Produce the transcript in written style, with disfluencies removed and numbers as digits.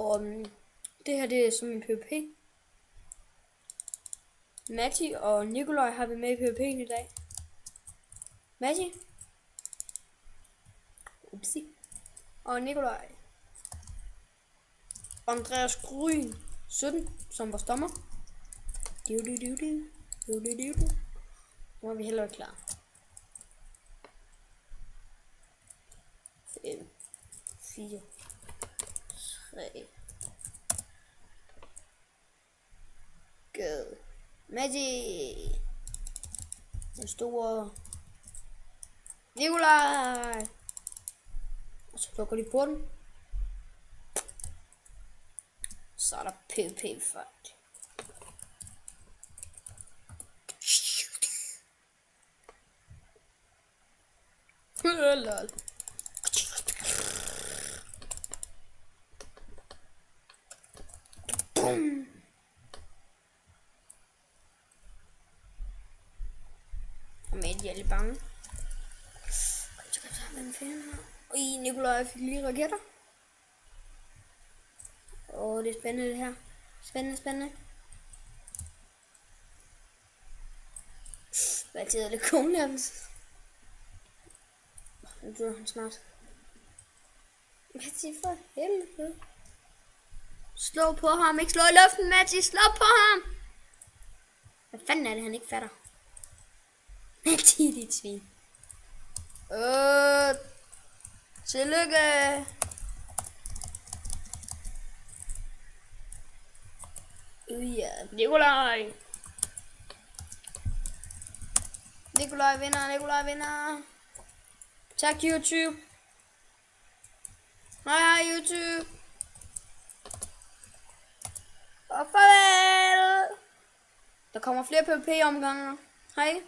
Og det her, det er som en PvP. Matti og Nikolaj har vi med i PvP'en i dag. Matti. Upsi. Og Nikolaj. Andreas Gryn 17, som vores dommer. Nu er vi heller klar. 5, 4, 3. Go. Matti. Den store. Nikolaj. Og så plukker de på den. Så er der PvP fight. Lol. Boom. Og med de er lidt bange. Så kan jeg tage den fjerne her. Ui, Nikolaj fik lige raketter. Åh, det er spændende det her. Spændende. Hvad tid er det kongens? Nu dør han snart. Matti, for helvede. Slå på ham, ikke slå i luften, Matti, slå på ham! Hvad fanden er det, han ikke fatter? Matti, dit svin. Tillykke! Ja, Nikolaj! Nikolaj vinder! Tak YouTube! Hej YouTube! Og farvel! Der kommer flere PvP-omgange. Hej!